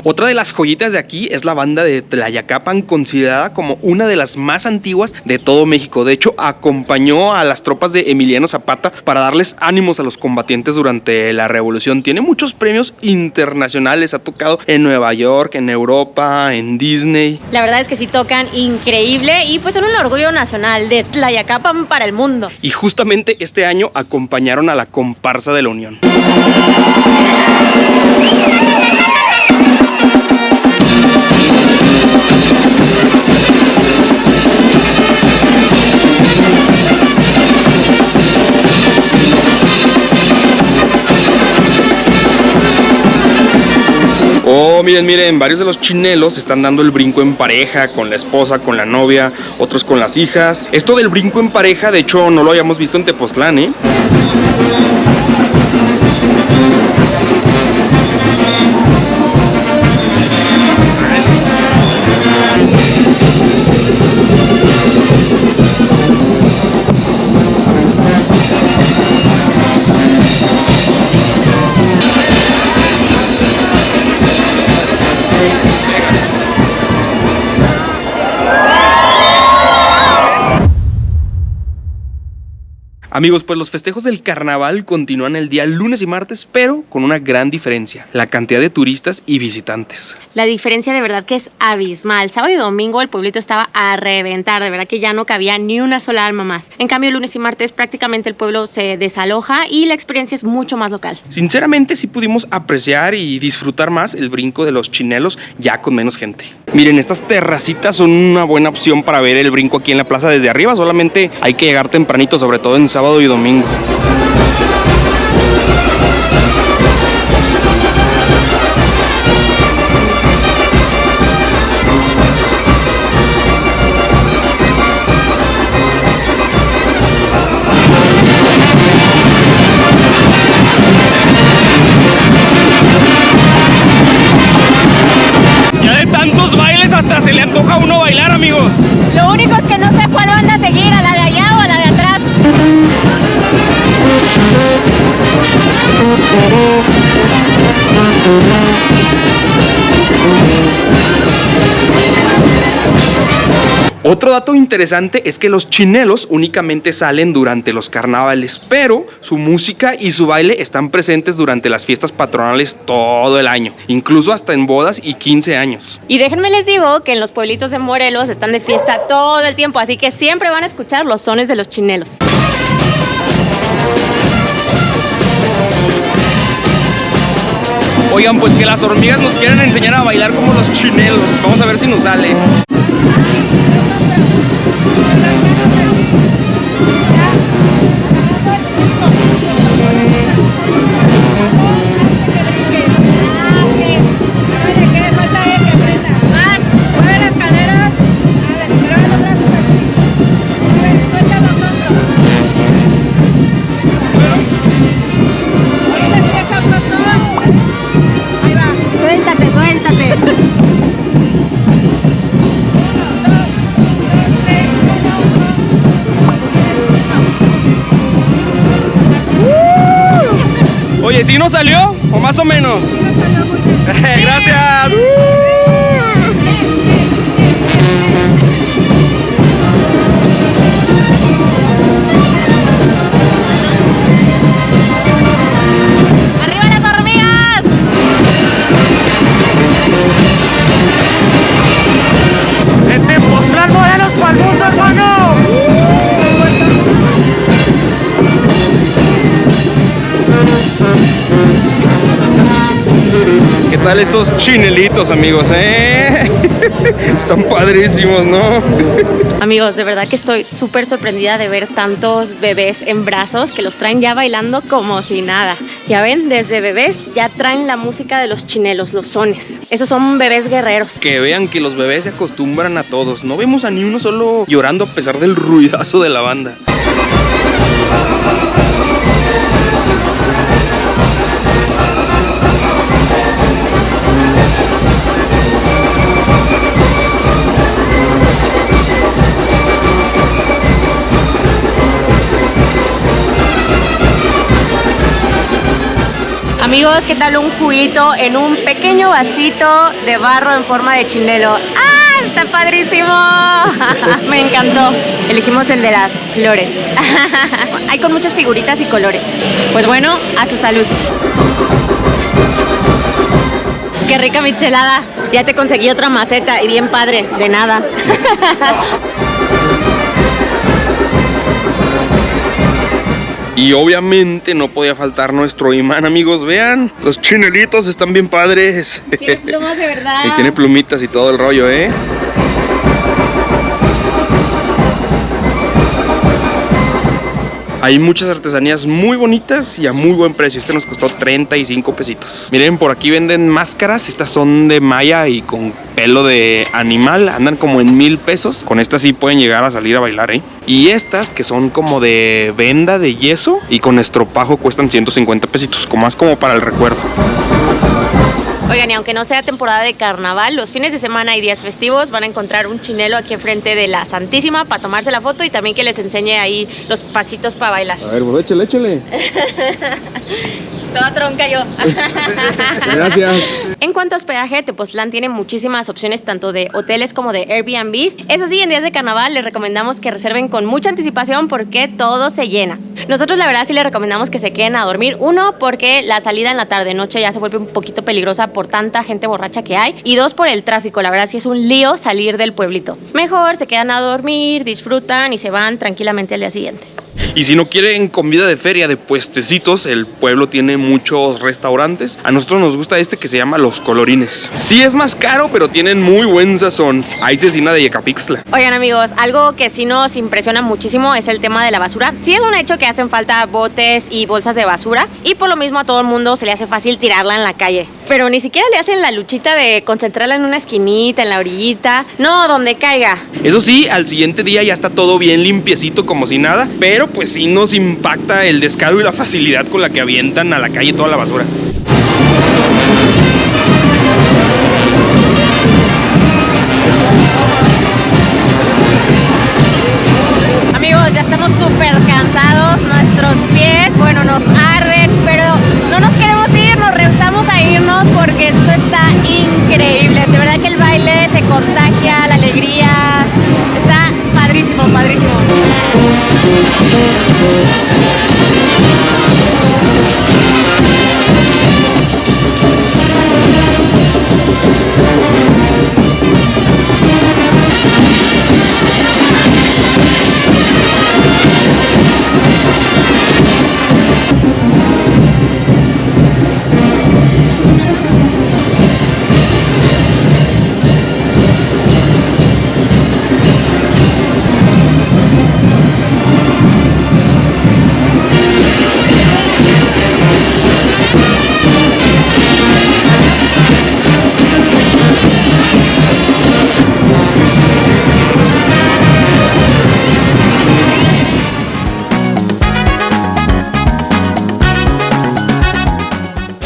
Otra de las joyitas de aquí es la banda de Tlayacapan, considerada como una de las más antiguas de todo México. De hecho, acompañó a las tropas de Emiliano Zapata para darles ánimos a los combatientes durante la revolución. Tiene muchos premios internacionales, ha tocado en Nueva York, en Europa, en Disney. La verdad es que sí tocan increíble y pues son un orgullo nacional de Tlayacapan para el mundo. Y justamente este año acompañaron a la comparsa de la Unión. Oh, miren, varios de los chinelos están dando el brinco en pareja, con la esposa, con la novia, otros con las hijas. Esto del brinco en pareja, de hecho, no lo habíamos visto en Tepoztlán, ¿eh? Amigos, pues los festejos del carnaval continúan el día lunes y martes, pero con una gran diferencia: la cantidad de turistas y visitantes. La diferencia de verdad que es abismal. Sábado y domingo el pueblito estaba a reventar, de verdad que ya no cabía ni una sola alma más. En cambio, lunes y martes prácticamente el pueblo se desaloja y la experiencia es mucho más local. Sinceramente sí pudimos apreciar y disfrutar más el brinco de los chinelos ya con menos gente. Miren, estas terracitas son una buena opción para ver el brinco aquí en la plaza desde arriba. Solamente hay que llegar tempranito, sobre todo en sábado y domingo. Ya de tantos bailes hasta se le antoja a uno bailar, amigos. Lo único es que no sé cuál banda seguir, a la de allá o a la de atrás. Otro dato interesante es que los chinelos únicamente salen durante los carnavales, pero su música y su baile están presentes durante las fiestas patronales todo el año, incluso hasta en bodas y 15 años. Y déjenme les digo que en los pueblitos de Morelos están de fiesta todo el tiempo, así que siempre van a escuchar los sones de los chinelos. Oigan, pues que las hormigas nos quieren enseñar a bailar como los chinelos. Vamos a ver si nos sale. Suéltate, suéltate. Oye, ¿sí nos salió? ¿O más o menos? Gracias. ¡Arriba las hormigas! ¡En Tepoztlán, Morelos, pa'l mundo, hermano! ¿Qué tal estos chinelitos, amigos, Están padrísimos, ¿no? Amigos, de verdad que estoy súper sorprendida de ver tantos bebés en brazos que los traen ya bailando como si nada. Ya ven, desde bebés ya traen la música de los chinelos, los sones. Esos son bebés guerreros. Que vean que los bebés se acostumbran a todos. No vemos a ni uno solo llorando a pesar del ruidazo de la banda. Amigos, ¿qué tal un juguito en un pequeño vasito de barro en forma de chinelo? ¡Ah, está padrísimo! Me encantó. Elegimos el de las flores. Hay con muchas figuritas y colores. Pues bueno, a su salud. Qué rica michelada. Ya te conseguí otra maceta y bien padre, de nada. Y obviamente no podía faltar nuestro imán, amigos. Vean, los chinelitos están bien padres. Tiene plumas de verdad. Y tiene plumitas y todo el rollo, ¿eh? Hay muchas artesanías muy bonitas y a muy buen precio. Este nos costó 35 pesitos. Miren, por aquí venden máscaras. Estas son de malla y con pelo de animal. Andan como en 1,000 pesos. Con estas sí pueden llegar a salir a bailar, ¿eh? Y estas que son como de venda de yeso y con estropajo cuestan 150 pesitos. Más como para el recuerdo. Oigan, y aunque no sea temporada de carnaval, los fines de semana y días festivos van a encontrar un chinelo aquí enfrente de la Santísima para tomarse la foto y también que les enseñe ahí los pasitos para bailar. A ver, pues échale. Toda tronca yo. Gracias. En cuanto a hospedaje, Tepoztlán tiene muchísimas opciones tanto de hoteles como de Airbnbs. Eso sí, en días de carnaval les recomendamos que reserven con mucha anticipación porque todo se llena. Nosotros la verdad sí les recomendamos que se queden a dormir. Uno, porque la salida en la tarde-noche ya se vuelve un poquito peligrosa por tanta gente borracha que hay. Y dos, por el tráfico. La verdad sí es un lío salir del pueblito. Mejor se quedan a dormir, disfrutan y se van tranquilamente al día siguiente. Y si no quieren comida de feria, de puestecitos, el pueblo tiene muchos restaurantes. A nosotros nos gusta este que se llama Los Colorines. Sí es más caro, pero tienen muy buen sazón. Hay cecina de Yecapixtla. Oigan, amigos, algo que sí nos impresiona muchísimo es el tema de la basura. Sí es un hecho que hacen falta botes y bolsas de basura y por lo mismo a todo el mundo se le hace fácil tirarla en la calle. Pero ni siquiera le hacen la luchita de concentrarla en una esquinita, en la orillita. No, donde caiga. Eso sí, al siguiente día ya está todo bien limpiecito como si nada, pero pues sí nos impacta el descaro y la facilidad con la que avientan a la calle toda la basura. Amigos, ya estamos súper cansados, nuestros pies, bueno, nos arden, pero no nos queremos ir, nos rehusamos a irnos porque esto está increíble. De verdad que el baile se contagia, la alegría, está padrísimo, padrísimo.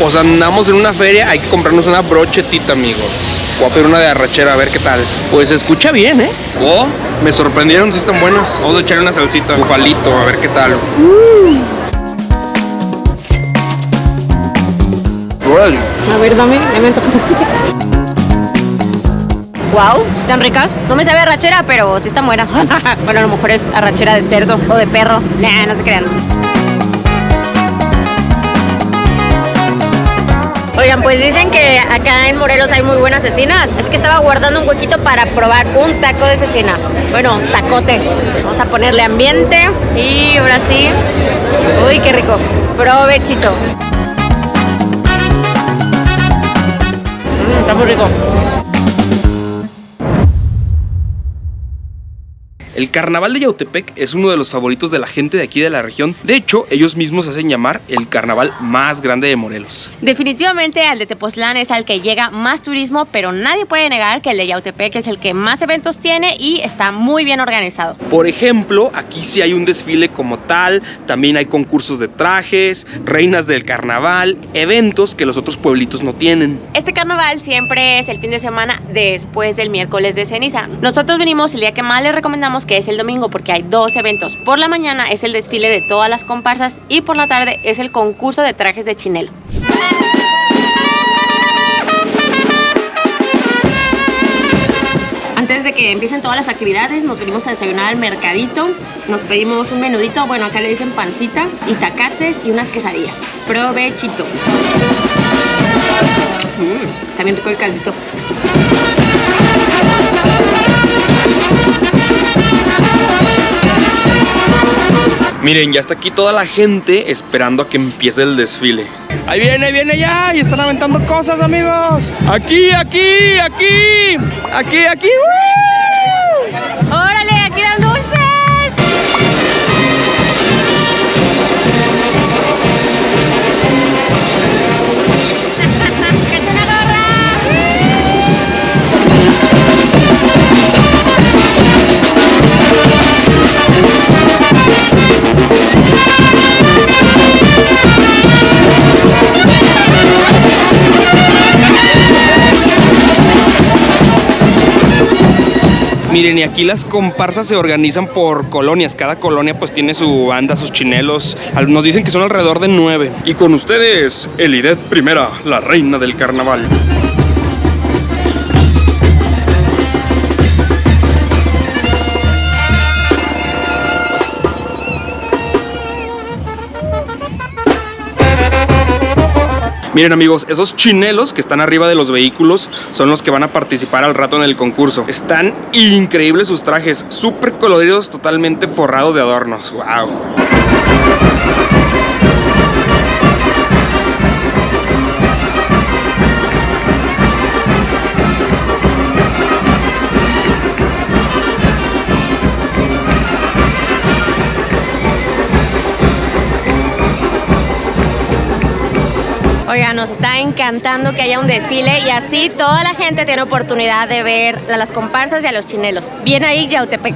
Pues andamos en una feria, hay que comprarnos una brochetita, amigos. Voy a pedir una de arrachera, a ver qué tal. Pues se escucha bien, ¿eh? Oh, me sorprendieron, sí están buenas. Vamos a echarle una salsita, bufalito, a ver qué tal. A ver, dame antojaste. Wow, están ricas. No me sabe arrachera, pero sí están buenas. Bueno, a lo mejor es arrachera de cerdo o de perro. Nah, no se crean. Oigan, pues dicen que acá en Morelos hay muy buenas cecinas. Es que estaba guardando un huequito para probar un taco de cecina. Bueno, tacote. Vamos a ponerle ambiente. Y ahora sí. Uy, qué rico. Provechito. Está muy rico. El carnaval de Yautepec es uno de los favoritos de la gente de aquí de la región. De hecho, ellos mismos hacen llamar el carnaval más grande de Morelos. Definitivamente al de Tepoztlán es al que llega más turismo, pero nadie puede negar que el de Yautepec es el que más eventos tiene y está muy bien organizado. Por ejemplo, aquí sí hay un desfile como tal, también hay concursos de trajes, reinas del carnaval, eventos que los otros pueblitos no tienen. Este carnaval siempre es el fin de semana después del miércoles de ceniza. Nosotros venimos el día que más les recomendamos, que es el domingo, porque hay dos eventos. Por la mañana es el desfile de todas las comparsas y por la tarde es el concurso de trajes de chinelo. Antes de que empiecen todas las actividades, nos venimos a desayunar al mercadito. Nos pedimos un menudito, bueno, acá le dicen pancita, y tacates y unas quesadillas. Provechito. También rico el caldito. Miren, ya está aquí toda la gente esperando a que empiece el desfile. Ahí viene ya, y están aventando cosas, amigos. Aquí. ¡Órale! ¡Aquí dan dulces! ¡Cacha una gorra! Miren, y aquí las comparsas se organizan por colonias. Cada colonia pues tiene su banda, sus chinelos. Nos dicen que son alrededor de 9. Y con ustedes, Elidet Primera, la reina del carnaval. Miren, amigos, esos chinelos que están arriba de los vehículos son los que van a participar al rato en el concurso. Están increíbles sus trajes, súper coloridos, totalmente forrados de adornos. ¡Wow! Oigan, nos está encantando que haya un desfile y así toda la gente tiene oportunidad de ver a las comparsas y a los chinelos. Bien ahí, Yautepec.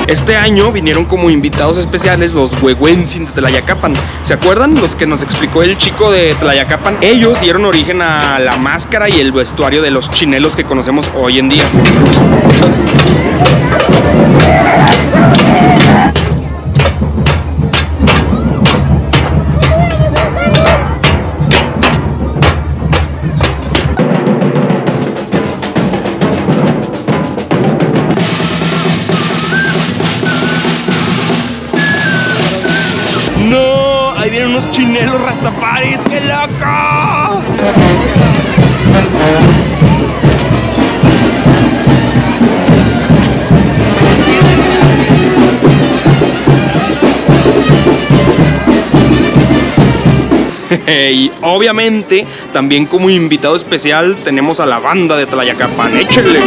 Este año vinieron como invitados especiales los Huehuentzin de Tlayacapan. ¿Se acuerdan? Los que nos explicó el chico de Tlayacapan. Ellos dieron origen a la máscara y el vestuario de los chinelos que conocemos hoy en día. ¡No! Ahí vienen unos chinelos rastafaris. ¡Qué loco! Y obviamente también como invitado especial tenemos a la banda de Tlayacapan. ¡Échenle!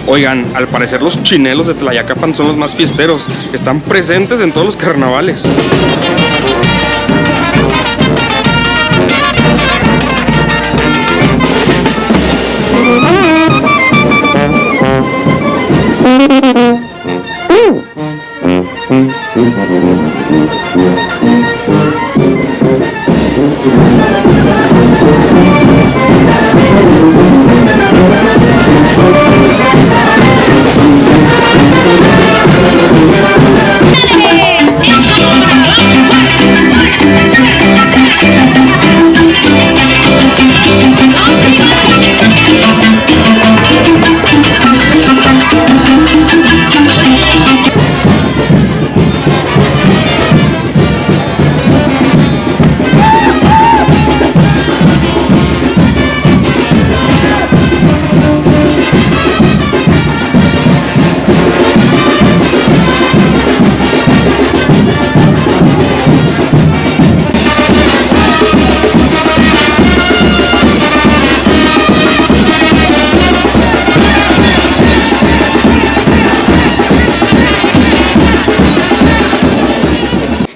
Oigan, al parecer los chinelos de Tlayacapan son los más fiesteros. Están presentes en todos los carnavales.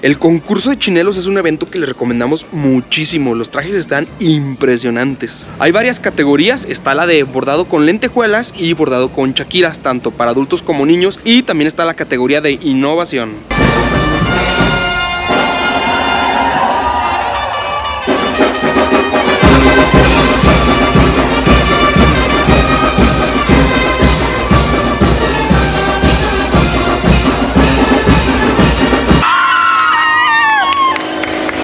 El concurso de chinelos es un evento que les recomendamos muchísimo. Los trajes están impresionantes. Hay varias categorías. Está la de bordado con lentejuelas y bordado con chaquiras, tanto para adultos como niños. Y también está la categoría de innovación.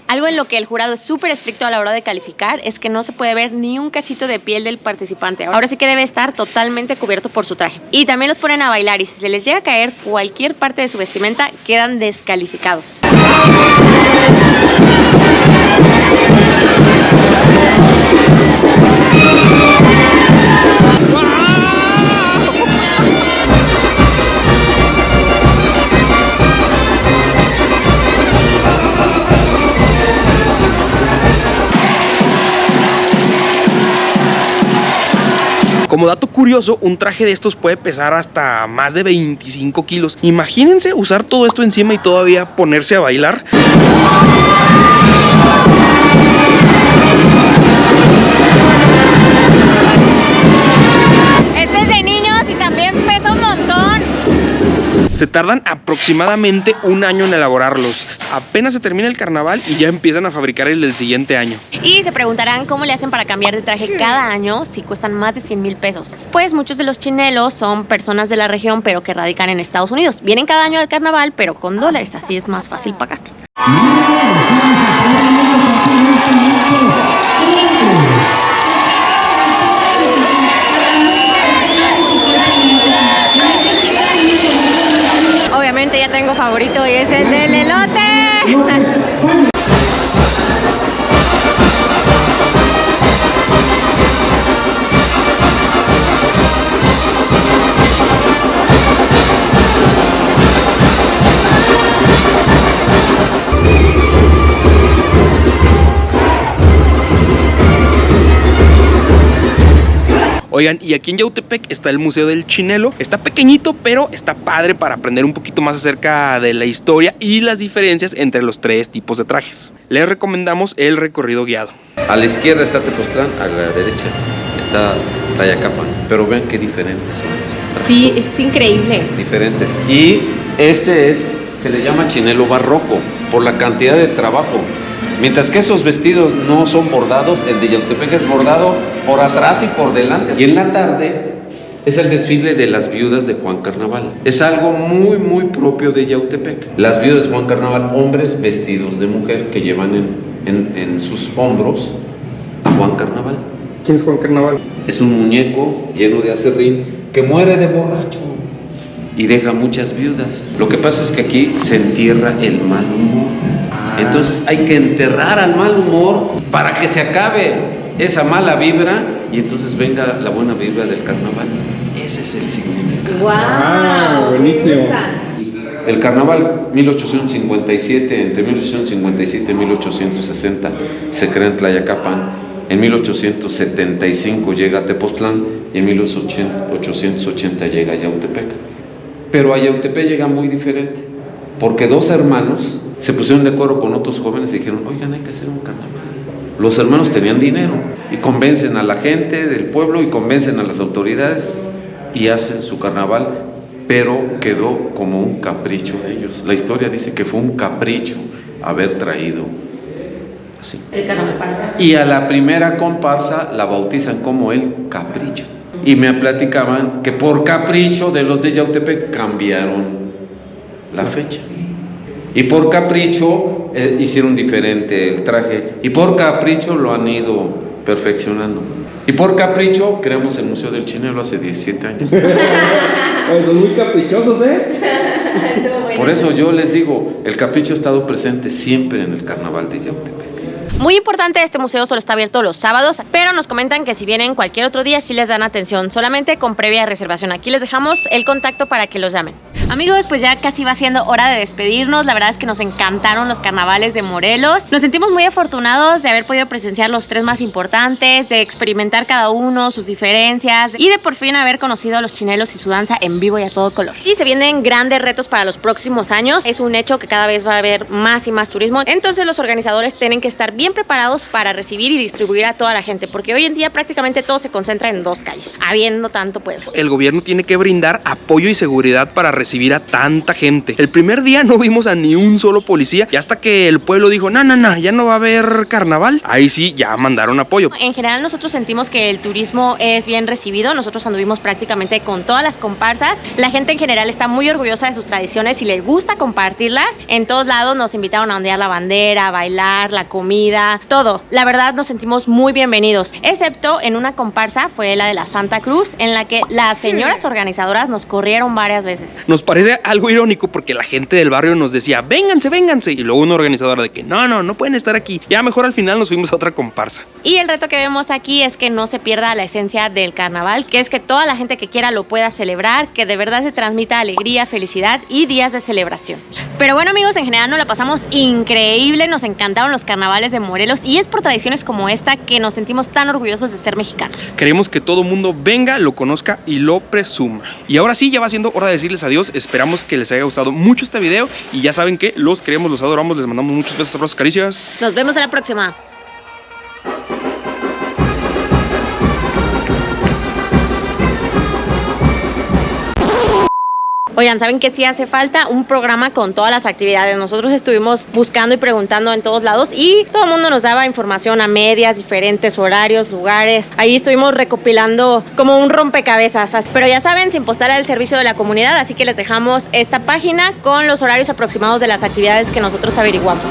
Algo en lo que el jurado es súper estricto a la hora de calificar es que no se puede ver ni un cachito de piel del participante. Ahora sí que debe estar totalmente cubierto por su traje. Y también los ponen a bailar y si se les llega a caer cualquier parte de su vestimenta, quedan descalificados. Como dato curioso, un traje de estos puede pesar hasta más de 25 kilos. Imagínense usar todo esto encima y todavía ponerse a bailar. Este es de niños y también pesa un montón. Se tardan aproximadamente un año en elaborarlos. Apenas se termina el carnaval y ya empiezan a fabricar el del siguiente año. Y se preguntarán cómo le hacen para cambiar de traje cada año si cuestan más de 100,000 pesos. Pues muchos de los chinelos son personas de la región pero que radican en Estados Unidos. Vienen cada año al carnaval pero con dólares, así es más fácil pagar. Obviamente ya tengo favorito y es el del elote. Oigan, y aquí en Yautepec está el Museo del Chinelo. Está pequeñito, pero está padre para aprender un poquito más acerca de la historia y las diferencias entre los tres tipos de trajes. Les recomendamos el recorrido guiado. A la izquierda está Tepoztlán, a la derecha está Tlayacapan. Pero vean qué diferentes son los trajes. Sí, es increíble. Diferentes. Y este se le llama chinelo barroco por la cantidad de trabajo. Mientras que esos vestidos no son bordados, el de Yautepec es bordado por atrás y por delante. Y en la tarde es el desfile de las viudas de Juan Carnaval. Es algo muy, muy propio de Yautepec. Las viudas de Juan Carnaval, hombres vestidos de mujer que llevan en sus hombros a Juan Carnaval. ¿Quién es Juan Carnaval? Es un muñeco lleno de aserrín que muere de borracho y deja muchas viudas. Lo que pasa es que aquí se entierra el mal humor. Entonces hay que enterrar al mal humor para que se acabe esa mala vibra y entonces venga la buena vibra del carnaval. Ese es el significado. ¡Wow! Buenísimo. El carnaval 1857, entre 1857 y 1860 se crea en Tlayacapan. En 1875 llega a Tepoztlán y en 1880 llega a Yautepec. Pero a Yautepec llega muy diferente, porque dos hermanos se pusieron de acuerdo con otros jóvenes y dijeron, oigan, hay que hacer un carnaval. Los hermanos tenían dinero y convencen a la gente del pueblo y convencen a las autoridades y hacen su carnaval, pero quedó como un capricho de ellos. La historia dice que fue un capricho haber traído así. El carnaval para acá. Y a la primera comparsa la bautizan como el Capricho. Y me platicaban que por capricho de los de Yautepec cambiaron la fecha. Y por capricho hicieron diferente el traje. Y por capricho lo han ido perfeccionando. Y por capricho creamos el Museo del Chinelo hace 17 años. Son muy caprichosos, ¿eh? Por eso yo les digo, el capricho ha estado presente siempre en el carnaval de Yautepec. Muy importante, este museo solo está abierto los sábados, pero nos comentan que si vienen cualquier otro día sí les dan atención, solamente con previa reservación. Aquí les dejamos el contacto para que los llamen. Amigos, pues ya casi va siendo hora de despedirnos. La verdad es que nos encantaron los carnavales de Morelos. Nos sentimos muy afortunados de haber podido presenciar los 3 más importantes, de experimentar cada uno, sus diferencias y de por fin haber conocido a los chinelos y su danza en vivo y a todo color. Y se vienen grandes retos para los próximos años. Es un hecho que cada vez va a haber más y más turismo. Entonces los organizadores tienen que estar bien preparados para recibir y distribuir a toda la gente, porque hoy en día prácticamente todo se concentra en 2 calles, habiendo tanto pueblo. El gobierno tiene que brindar apoyo y seguridad para recibir a tanta gente. El primer día no vimos a ni un solo policía y hasta que el pueblo dijo, no, ya no va a haber carnaval, ahí sí ya mandaron apoyo. En general nosotros sentimos que el turismo es bien recibido. Nosotros anduvimos prácticamente con todas las comparsas. La gente en general está muy orgullosa de sus tradiciones y les gusta compartirlas. En todos lados nos invitaron a ondear la bandera, a bailar, la comida, todo. La verdad nos sentimos muy bienvenidos, excepto en una comparsa, fue la de la Santa Cruz, en la que las señoras organizadoras nos corrieron varias veces. Nos parece algo irónico porque la gente del barrio nos decía, vénganse, y luego una organizadora de que no pueden estar aquí. Ya mejor al final nos fuimos a otra comparsa. Y el reto que vemos aquí es que no se pierda la esencia del carnaval, que es que toda la gente que quiera lo pueda celebrar, que de verdad se transmita alegría, felicidad y días de celebración. Pero bueno, amigos, en general nos la pasamos increíble, nos encantaron los carnavales de Morelos y es por tradiciones como esta que nos sentimos tan orgullosos de ser mexicanos. Queremos que todo mundo venga, lo conozca y lo presuma. Y ahora sí, ya va siendo hora de decirles adiós. Esperamos que les haya gustado mucho este video y ya saben que los queremos, los adoramos, les mandamos muchos besos, abrazos, caricias. Nos vemos en la próxima. Oigan, ¿saben que sí hace falta un programa con todas las actividades? Nosotros estuvimos buscando y preguntando en todos lados y todo el mundo nos daba información a medias, diferentes horarios, lugares. Ahí estuvimos recopilando como un rompecabezas. Pero ya saben, Sin Postal al servicio de la comunidad, así que les dejamos esta página con los horarios aproximados de las actividades que nosotros averiguamos.